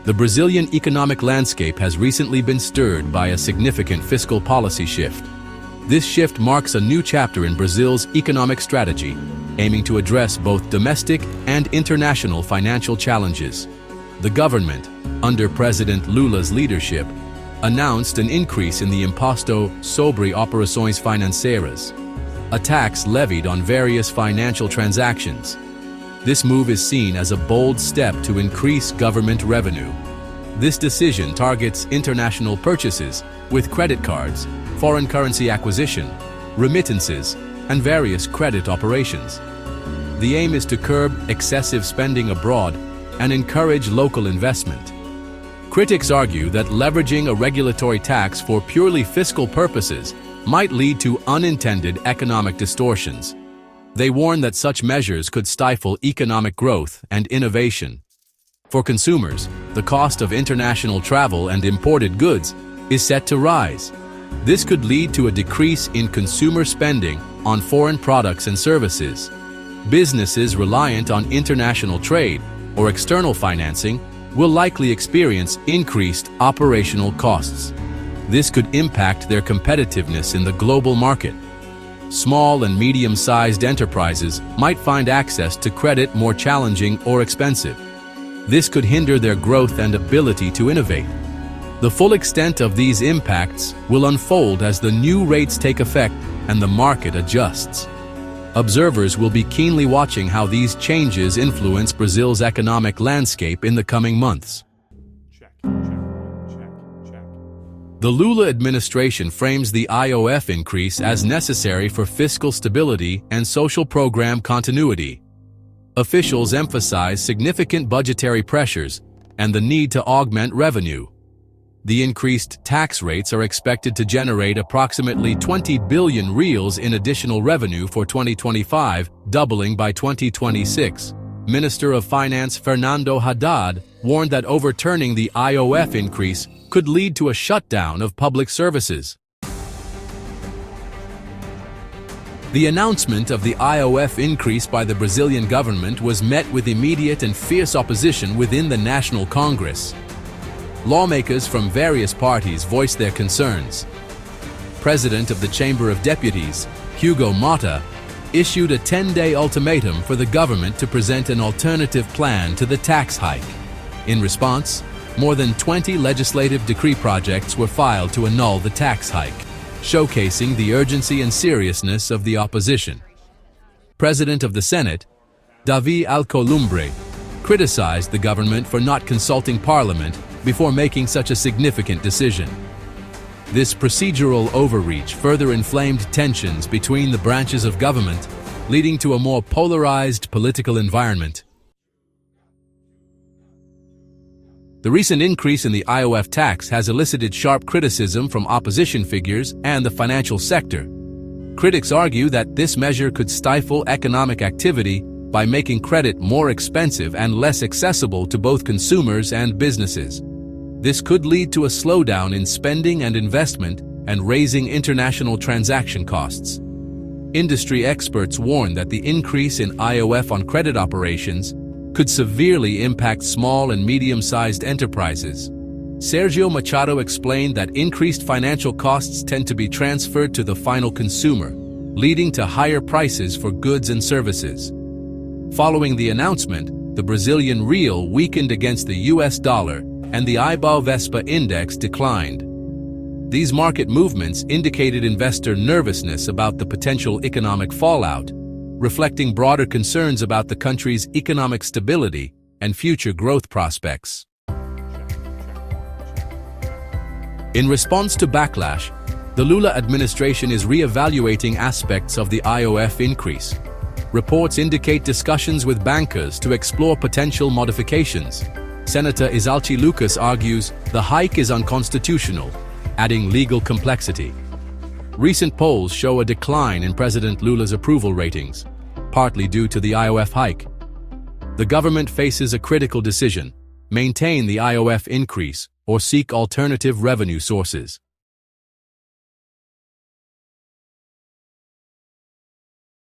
The Brazilian economic landscape has recently been stirred by a significant fiscal policy shift. This shift marks a new chapter in Brazil's economic strategy, aiming to address both domestic and international financial challenges. The government, under President Lula's leadership, announced an increase in the Imposto sobre operações financeiras, a tax levied on various financial transactions. This move is seen as a bold step to increase government revenue. This decision targets international purchases with credit cards, foreign currency acquisition, remittances, and various credit operations. The aim is to curb excessive spending abroad and encourage local investment. Critics argue that leveraging a regulatory tax for purely fiscal purposes might lead to unintended economic distortions. They warn that such measures could stifle economic growth and innovation. For consumers, the cost of international travel and imported goods is set to rise. This could lead to a decrease in consumer spending on foreign products and services. Businesses reliant on international trade or external financing will likely experience increased operational costs. This could impact their competitiveness in the global market. Small and medium-sized enterprises might find access to credit more challenging or expensive. This could hinder their growth and ability to innovate. The full extent of these impacts will unfold as the new rates take effect and the market adjusts. Observers will be keenly watching how these changes influence Brazil's economic landscape in the coming months. The Lula administration frames the IOF increase as necessary for fiscal stability and social program continuity. Officials emphasize significant budgetary pressures and the need to augment revenue. The increased tax rates are expected to generate approximately 20 billion reals in additional revenue for 2025, doubling by 2026. Minister of Finance Fernando Haddad warned that overturning the IOF increase could lead to a shutdown of public services. The announcement of the IOF increase by the Brazilian government was met with immediate and fierce opposition within the National Congress. Lawmakers from various parties voiced their concerns. President of the Chamber of Deputies, Hugo Mota, issued a 10-day ultimatum for the government to present an alternative plan to the tax hike. In response, more than 20 legislative decree projects were filed to annul the tax hike, showcasing the urgency and seriousness of the opposition. President of the Senate, Davi Alcolumbre, criticized the government for not consulting Parliament before making such a significant decision. This procedural overreach further inflamed tensions between the branches of government, leading to a more polarized political environment. The recent increase in the IOF tax has elicited sharp criticism from opposition figures and the financial sector. Critics argue that this measure could stifle economic activity by making credit more expensive and less accessible to both consumers and businesses. This could lead to a slowdown in spending and investment and raising international transaction costs. Industry experts warn that the increase in IOF on credit operations could severely impact small and medium-sized enterprises. Sergio Machado explained that increased financial costs tend to be transferred to the final consumer, leading to higher prices for goods and services. Following the announcement, the Brazilian real weakened against the US dollar and the Ibovespa index declined. These market movements indicated investor nervousness about the potential economic fallout, reflecting broader concerns about the country's economic stability and future growth prospects. In response to backlash, the Lula administration is re-evaluating aspects of the IOF increase. Reports indicate discussions with bankers to explore potential modifications. Senator Isalci Lucas argues the hike is unconstitutional, adding legal complexity. Recent polls show a decline in President Lula's approval ratings, partly due to the IOF hike. The government faces a critical decision: maintain the IOF increase or seek alternative revenue sources.